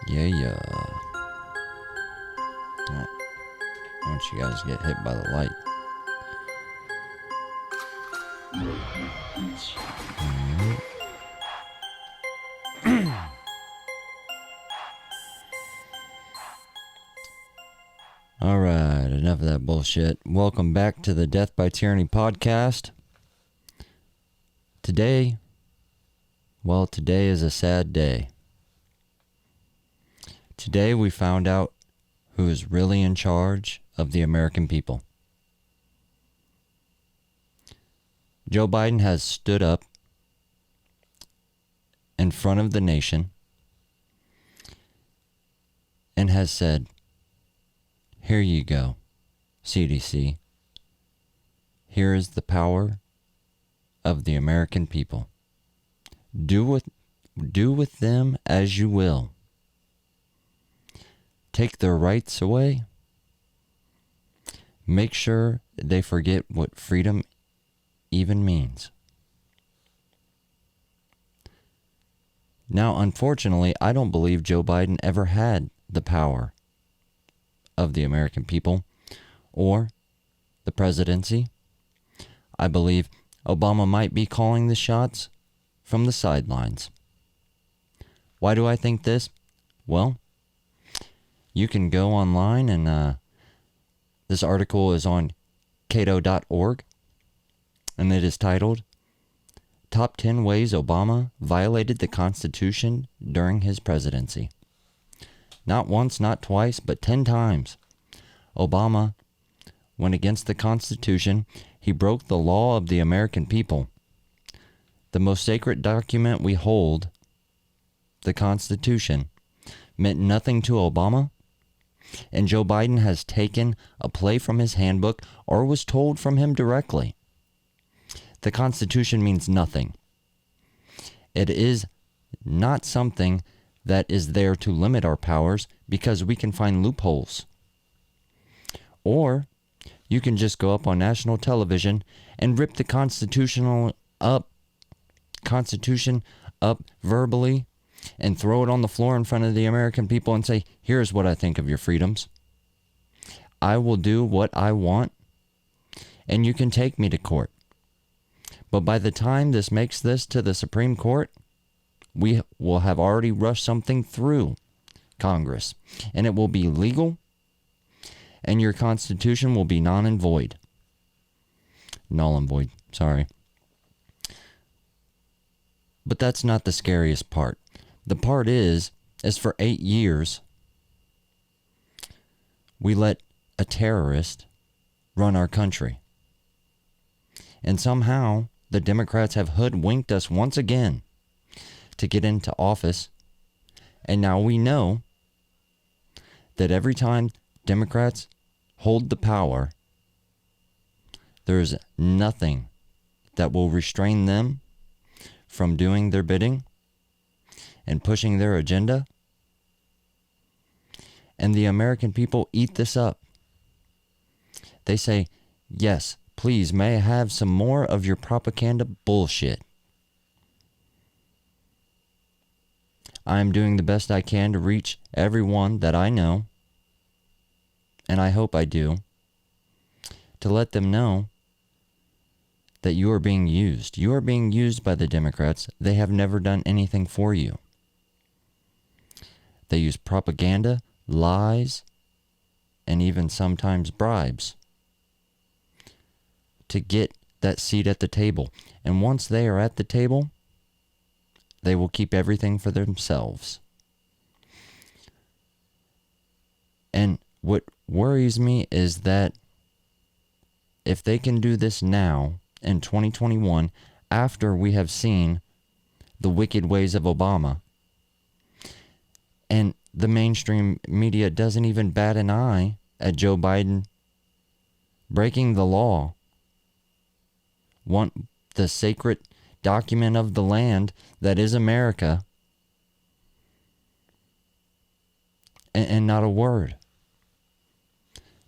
Yeah. Oh, once you guys get hit by the light. Alright, enough of that bullshit. Welcome back to the Death by Tyranny podcast. Today is a sad day. Today we found out who is really in charge of the American people. Joe Biden has stood up in front of the nation and has said, "Here you go, CDC. Here is the power of the American people. Do with them as you will. Take their rights away. Make sure they forget what freedom even means." Now, unfortunately, I don't believe Joe Biden ever had the power of the American people or the presidency. I believe Obama might be calling the shots from the sidelines. Why do I think this? Well, you can go online and this article is on cato.org and it is titled Top 10 Ways Obama Violated the Constitution During His Presidency. Not once, not twice, but 10 times. Obama went against the Constitution. He broke the law of the American people. The most sacred document we hold, the Constitution, meant nothing to Obama. And Joe Biden has taken a play from his handbook or was told from him directly. The Constitution means nothing. It is not something that is there to limit our powers because we can find loopholes. Or you can just go up on national television and rip the Constitution up verbally and throw it on the floor in front of the American people and say, "Here's what I think of your freedoms. I will do what I want, and you can take me to court." But by the time this makes this to the Supreme Court, we will have already rushed something through Congress, and it will be legal, and your Constitution will be null and void. Sorry. But that's not the scariest part. The part is for 8 years, we let a terrorist run our country. And somehow, the Democrats have hoodwinked us once again to get into office. And now we know that every time Democrats hold the power, there's nothing that will restrain them from doing their bidding and pushing their agenda. And the American people eat this up. They say, "Yes, please, may I have some more of your propaganda bullshit? I am doing the best I can to reach everyone that I know, and I hope I do, to let them know that you are being used. You are being used by the Democrats. They have never done anything for you. They use propaganda, lies, and even sometimes bribes to get that seat at the table. And once they are at the table, they will keep everything for themselves." And what worries me is that if they can do this now in 2021, after we have seen the wicked ways of Obama, and the mainstream media doesn't even bat an eye at Joe Biden breaking the law, want the sacred document of the land that is America, and not a word.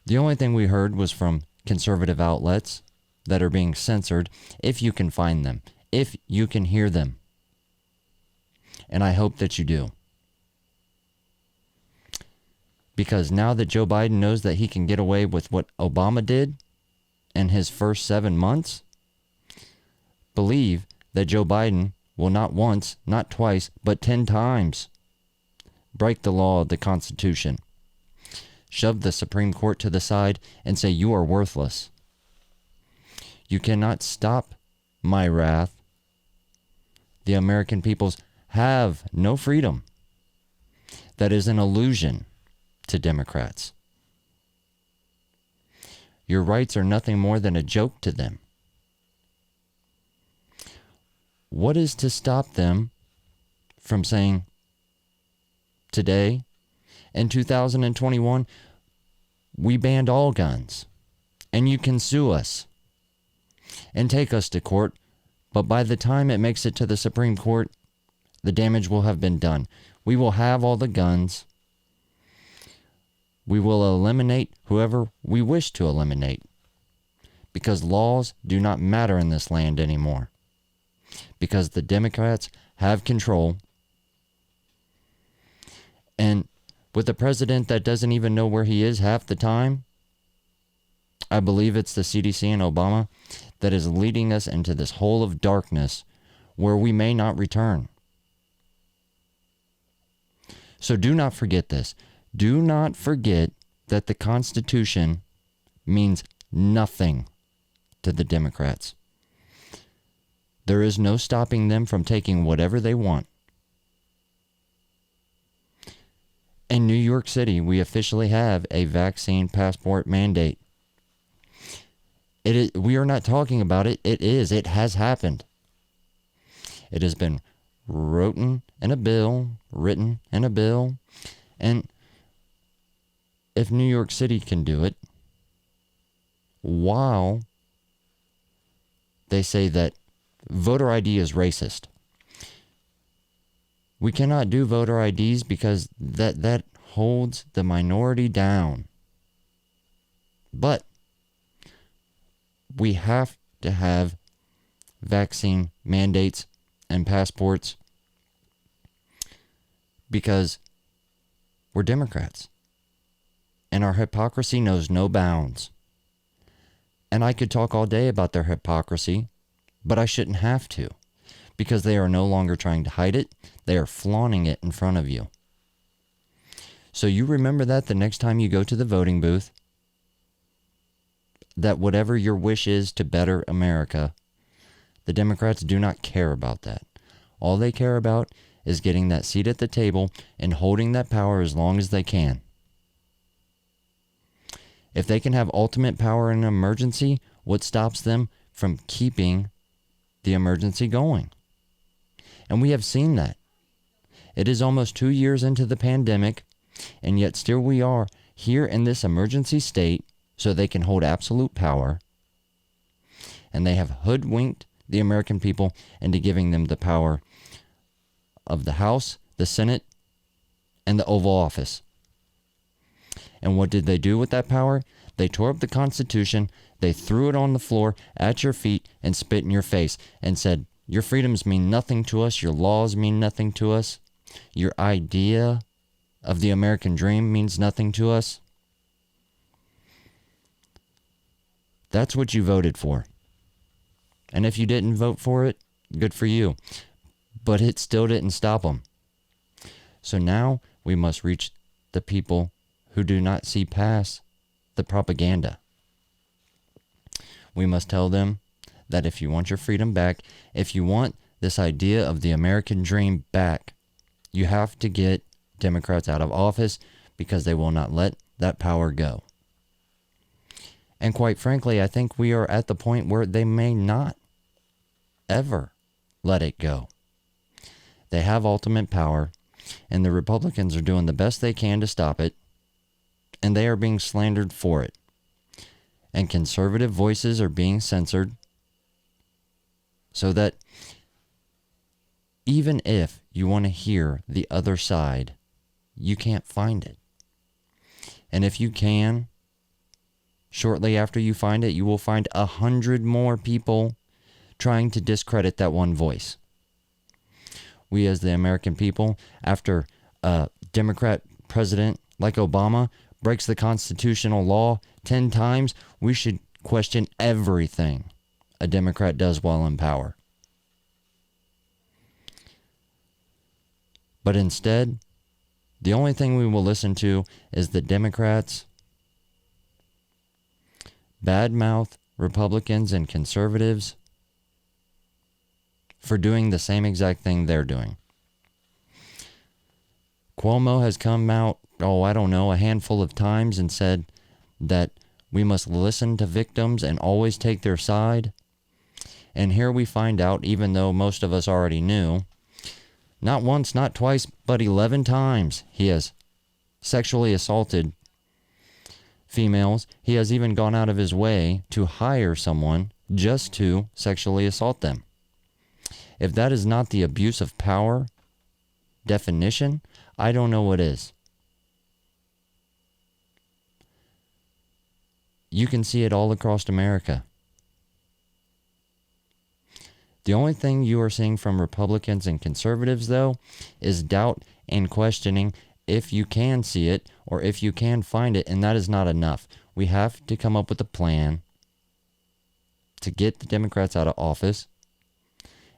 The only thing we heard was from conservative outlets that are being censored, if you can find them, if you can hear them. And I hope that you do. Because now that Joe Biden knows that he can get away with what Obama did in his first 7 months, believe that Joe Biden will not once, not twice, but 10 times break the law of the Constitution, shove the Supreme Court to the side, and say you are worthless. You cannot stop my wrath. The American peoples have no freedom. That is an illusion to Democrats. Your rights are nothing more than a joke to them. What is to stop them from saying, today, in 2021, we banned all guns, and you can sue us and take us to court, but by the time it makes it to the Supreme Court, the damage will have been done. We will have all the guns. We will eliminate whoever we wish to eliminate, because laws do not matter in this land anymore, because the Democrats have control. And with a president that doesn't even know where he is half the time, I believe it's the CDC and Obama that is leading us into this hole of darkness where we may not return. So do not forget this. Do not forget that the Constitution means nothing to the Democrats. There is no stopping them from taking whatever they want. In New York City, we officially have a vaccine passport mandate. We are not talking about it. It has happened. It has been written in a bill, and if New York City can do it, while they say that voter ID is racist, we cannot do voter IDs because that holds the minority down. But we have to have vaccine mandates and passports because we're Democrats and our hypocrisy knows no bounds. And I could talk all day about their hypocrisy, but I shouldn't have to, because they are no longer trying to hide it. They are flaunting it in front of you. So you remember that the next time you go to the voting booth, that whatever your wish is to better America, the Democrats do not care about that. All they care about is getting that seat at the table and holding that power as long as they can. If they can have ultimate power in an emergency, what stops them from keeping the emergency going? And we have seen that. It is almost 2 years into the pandemic, and yet still we are here in this emergency state so they can hold absolute power. And they have hoodwinked the American people into giving them the power of the House, the Senate, and the Oval Office. And what did they do with that power? They tore up the Constitution, they threw it on the floor at your feet and spit in your face and said, your freedoms mean nothing to us, your laws mean nothing to us, your idea of the American dream means nothing to us. That's what you voted for. And if you didn't vote for it, good for you. But it still didn't stop them. So now we must reach the people who do not see past the propaganda. We must tell them that if you want your freedom back, if you want this idea of the American dream back, you have to get Democrats out of office because they will not let that power go. And quite frankly, I think we are at the point where they may not ever let it go. They have ultimate power, and the Republicans are doing the best they can to stop it, and they are being slandered for it. And conservative voices are being censored so that even if you want to hear the other side, you can't find it. And if you can, shortly after you find it, you will find 100 more people trying to discredit that one voice. We as the American people, after a Democrat president like Obama breaks the constitutional law 10 times, we should question everything a Democrat does while in power. But instead, the only thing we will listen to is the Democrats badmouth Republicans and conservatives for doing the same exact thing they're doing. Cuomo has come out, a handful of times and said that we must listen to victims and always take their side. And here we find out, even though most of us already knew, not once, not twice, but 11 times he has sexually assaulted females. He has even gone out of his way to hire someone just to sexually assault them. If that is not the abuse of power definition, I don't know what is. You can see it all across America. The only thing you are seeing from Republicans and conservatives, though, is doubt and questioning if you can see it or if you can find it, and that is not enough. We have to come up with a plan to get the Democrats out of office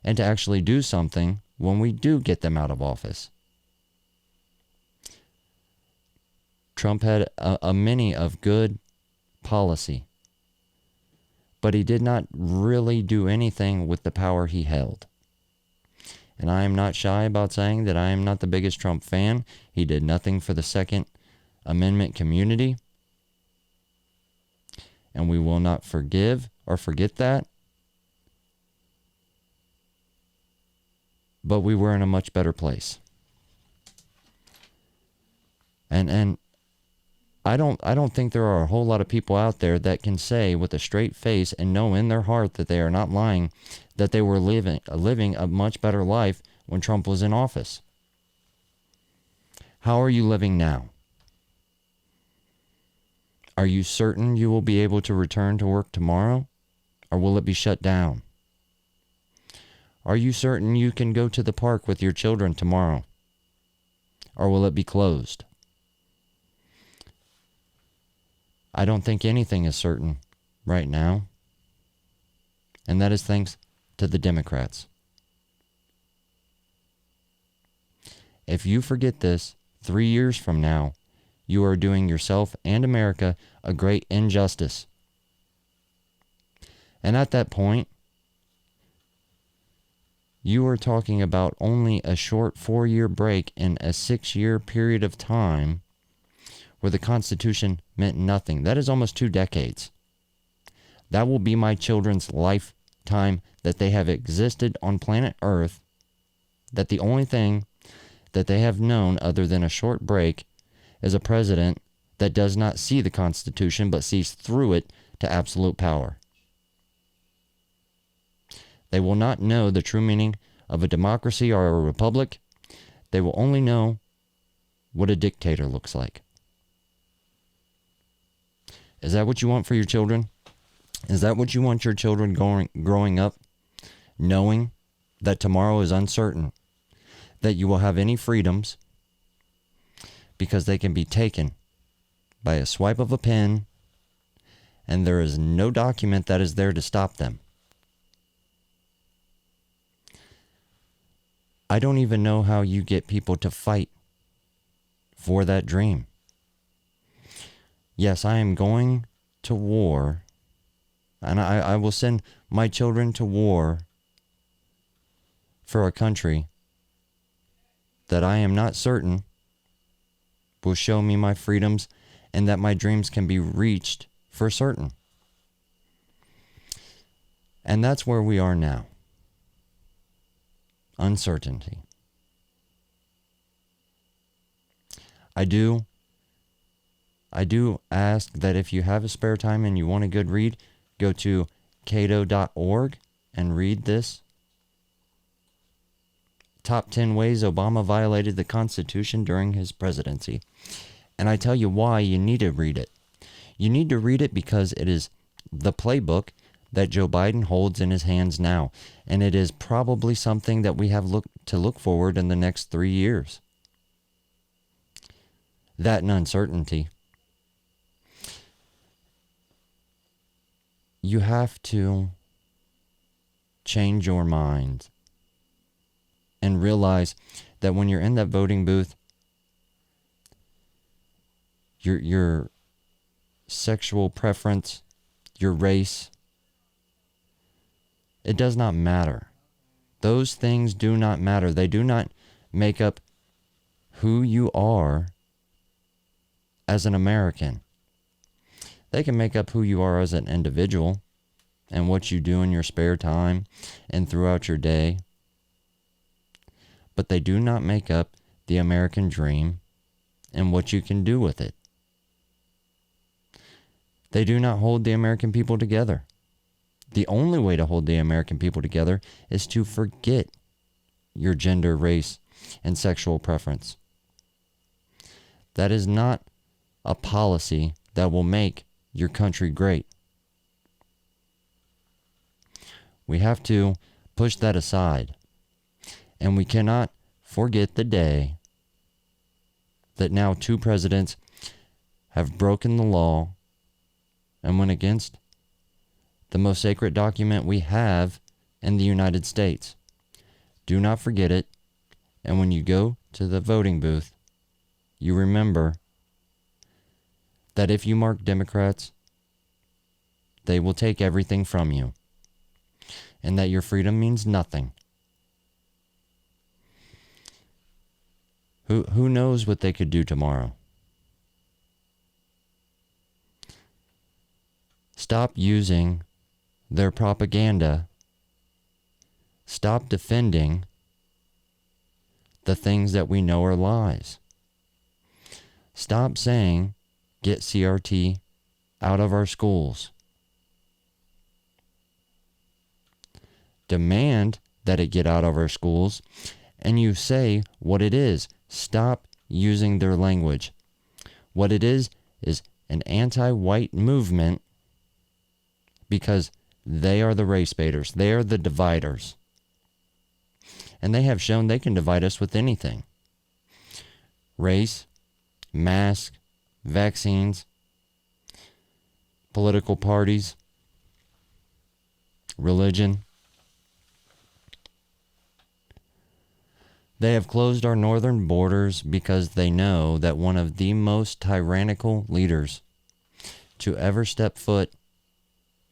and to actually do something when we do get them out of office. Trump had a many of good policy, but he did not really do anything with the power he held. And I am not shy about saying that I am not the biggest Trump fan. He did nothing for the Second Amendment community. And we will not forgive or forget that. But we were in a much better place. And I don't think there are a whole lot of people out there that can say with a straight face and know in their heart that they are not lying, that they were living a much better life when Trump was in office. How are you living now? Are you certain you will be able to return to work tomorrow, or will it be shut down? Are you certain you can go to the park with your children tomorrow, or will it be closed? I don't think anything is certain right now, and that is thanks to the Democrats. If you forget this 3 years from now, you are doing yourself and America a great injustice. And at that point, you are talking about only a short 4-year break in a 6-year period of time where the Constitution meant nothing. That is almost 2 decades. That will be my children's lifetime that they have existed on planet Earth, that the only thing that they have known other than a short break is a president that does not see the Constitution but sees through it to absolute power. They will not know the true meaning of a democracy or a republic. They will only know what a dictator looks like. Is that what you want for your children? Is that what you want your children growing up, knowing that tomorrow is uncertain, that you will have any freedoms because they can be taken by a swipe of a pen and there is no document that is there to stop them? I don't even know how you get people to fight for that dream. Yes, I am going to war, and I will send my children to war for a country that I am not certain will show me my freedoms and that my dreams can be reached for certain. And that's where we are now. Uncertainty. I do ask that if you have a spare time and you want a good read, go to cato.org and read this. Top 10 ways Obama violated the Constitution during his presidency. And I tell you why you need to read it. You need to read it because it is the playbook that Joe Biden holds in his hands now. And it is probably something that we have to look forward in the next 3 years. that and uncertainty, you have to change your mind and realize that when you're in that voting booth, your sexual preference, your race, it does not matter. Those things do not matter. They do not make up who you are as an American. They can make up who you are as an individual and what you do in your spare time and throughout your day. But they do not make up the American dream and what you can do with it. They do not hold the American people together. The only way to hold the American people together is to forget your gender, race, and sexual preference. That is not a policy that will make your country great. We have to push that aside. And we cannot forget the day that now 2 presidents have broken the law and went against the most sacred document we have in the United States. Do not forget it. And when you go to the voting booth, you remember that if you mark Democrats, they will take everything from you, and that your freedom means nothing. Who knows what they could do tomorrow? Stop using their propaganda. Stop defending the things that we know are lies. Stop saying, get CRT out of our schools. Demand that it get out of our schools, and you say what it is. Stop using their language. What it is an anti-white movement because they are the race baiters. They are the dividers. And they have shown they can divide us with anything. Race, mask, vaccines, political parties, religion. They have closed our northern borders because they know that one of the most tyrannical leaders to ever step foot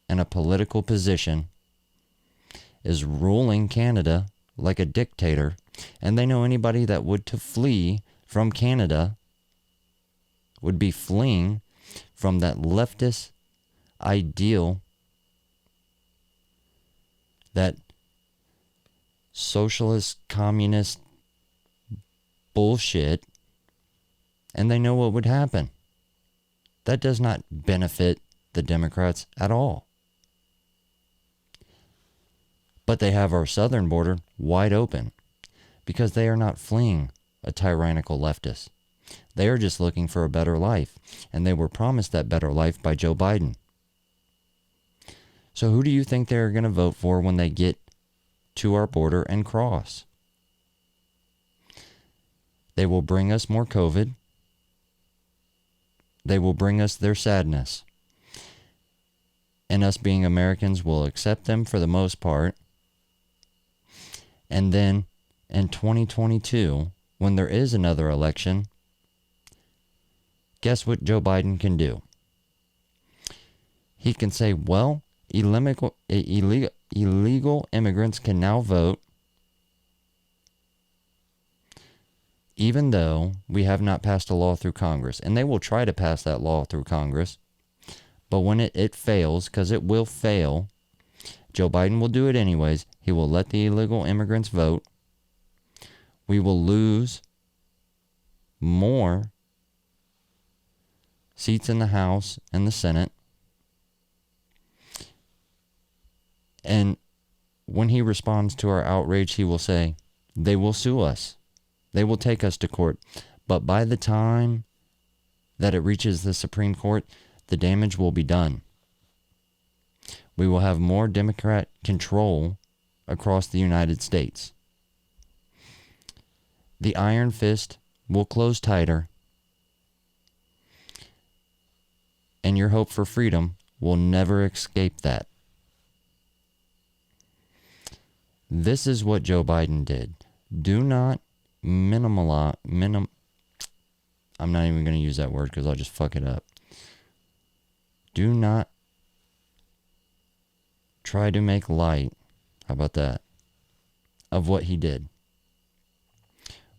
in a political position is ruling Canada like a dictator, and they know anybody that would to flee from Canada would be fleeing from that leftist ideal, that socialist, communist bullshit, and they know what would happen. That does not benefit the Democrats at all. But they have our southern border wide open because they are not fleeing a tyrannical leftist. They are just looking for a better life, and they were promised that better life by Joe Biden. So who do you think they're going to vote for when they get to our border and cross? They will bring us more COVID. They will bring us their sadness. And us being Americans will accept them for the most part. And then in 2022, when there is another election, guess what Joe Biden can do? He can say, well, illegal immigrants can now vote, even though we have not passed a law through Congress. And they will try to pass that law through Congress. But when it fails, because it will fail, Joe Biden will do it anyways. He will let the illegal immigrants vote. We will lose more seats in the House and the Senate. And when he responds to our outrage, he will say, they will sue us. They will take us to court. But by the time that it reaches the Supreme Court, the damage will be done. We will have more Democrat control across the United States. The iron fist will close tighter, and your hope for freedom will never escape that. This is what Joe Biden did. Do not I'm not even going to use that word because I'll just fuck it up. Do not try to make light, how about that, of what he did.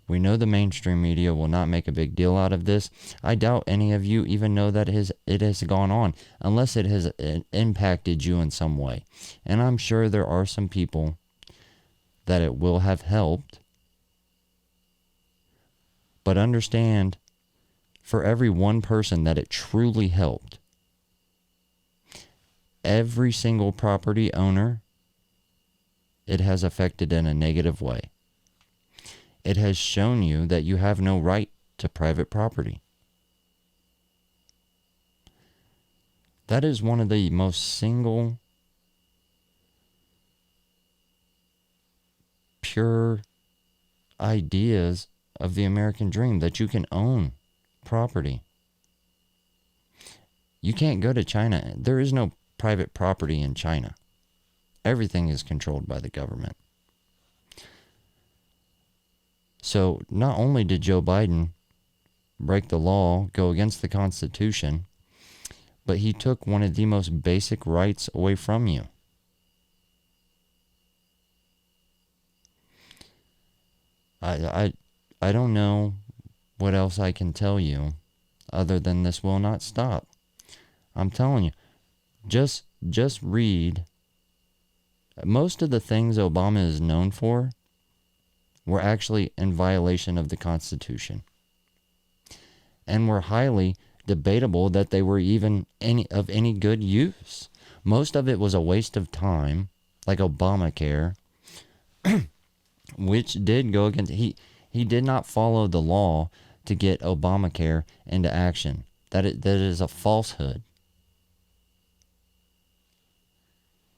We know the mainstream media will not make a big deal out of this. I doubt any of you even know that it has gone on, unless it has impacted you in some way. And I'm sure there are some people that it will have helped. But understand, for every one person that it truly helped, every single property owner, it has affected in a negative way. It has shown you that you have no right to private property. That is one of the most single, pure ideas of the American dream, that you can own property. You can't go to China. There is no private property in China. Everything is controlled by the government. So not only did Joe Biden break the law, go against the Constitution, but he took one of the most basic rights away from you. I don't know what else I can tell you other than this will not stop. I'm telling you, just read. Most of the things Obama is known for were actually in violation of the Constitution, and were highly debatable that they were even of any good use. Most of it was a waste of time, like Obamacare, which did go against, he did not follow the law to get Obamacare into action. That is a falsehood.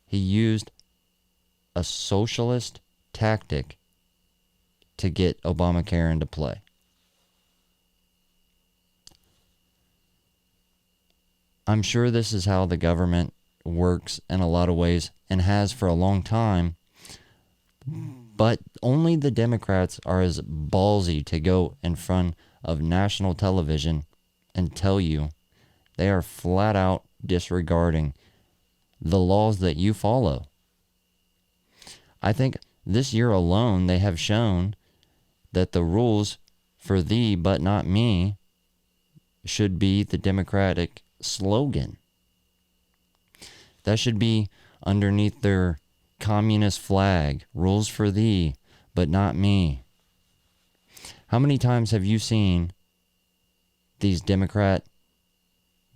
He used a socialist tactic to get Obamacare into play. I'm sure this is how the government works in a lot of ways, and has for a long time, but only the Democrats are as ballsy to go in front of national television and tell you they are flat out disregarding the laws that you follow. I think this year alone they have shown that the rules for thee but not me should be the Democratic slogan. That should be underneath their communist flag. Rules for thee but not me. How many times have you seen these Democrat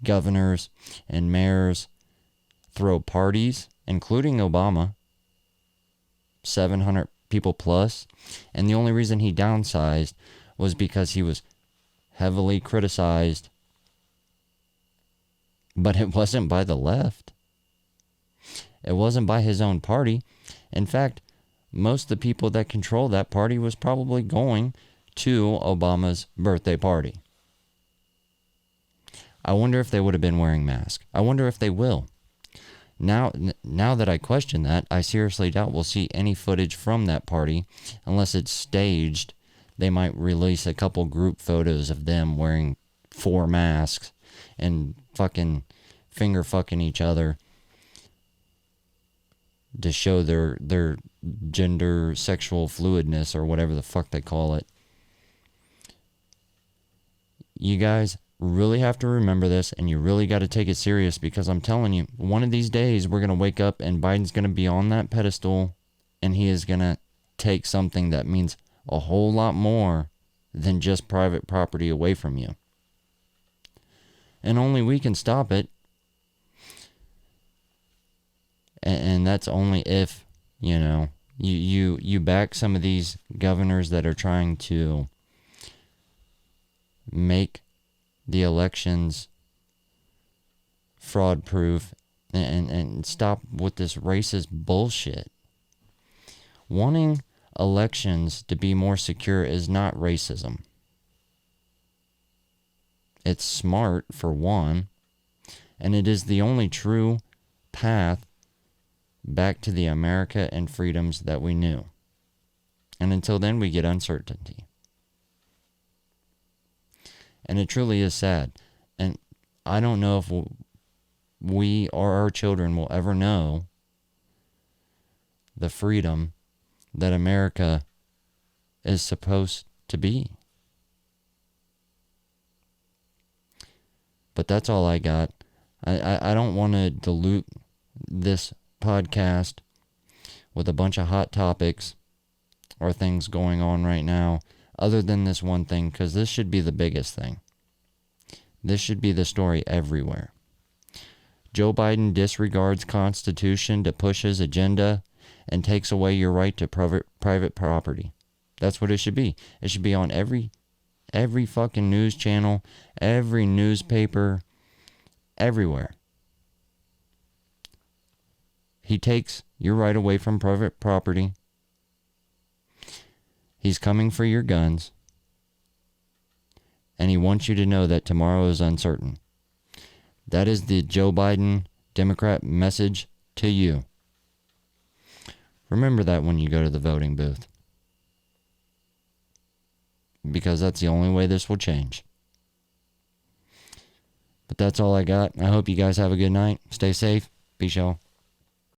governors and mayors throw parties, including Obama, 700 people plus, and the only reason he downsized was because he was heavily criticized, but it wasn't by the left. It wasn't by his own party. In fact, most of the people that control that party was probably going to Obama's birthday party. I wonder if they would have been wearing masks. I wonder if they will. Now that I question that, I seriously doubt we'll see any footage from that party unless it's staged. They might release a couple group photos of them wearing 4 masks and fucking finger fucking each other to show their gender sexual fluidness or whatever the fuck they call it. You guys really have to remember this, and you really got to take it serious, because I'm telling you, one of these days we're going to wake up and Biden's going to be on that pedestal, and he is going to take something that means a whole lot more than just private property away from you. And only we can stop it. And that's only if, you back some of these governors that are trying to make the elections fraud proof, and stop with this racist bullshit. Wanting elections to be more secure is not racism. It's smart, for one. And it is the only true path back to the America and freedoms that we knew. And until then, we get uncertainty. And it truly is sad. And I don't know if we or our children will ever know the freedom that America is supposed to be. But that's all I got. I don't want to dilute this podcast with a bunch of hot topics or things going on right now, other than this one thing, because this should be the biggest thing. This should be the story everywhere. Joe Biden disregards Constitution to push his agenda and takes away your right to private property. That's what it should be. It should be on every fucking news channel, every newspaper, everywhere. He takes your right away from private property. He's coming for your guns. And he wants you to know that tomorrow is uncertain. That is the Joe Biden Democrat message to you. Remember that when you go to the voting booth. Because that's the only way this will change. But that's all I got. I hope you guys have a good night. Stay safe. Peace, y'all.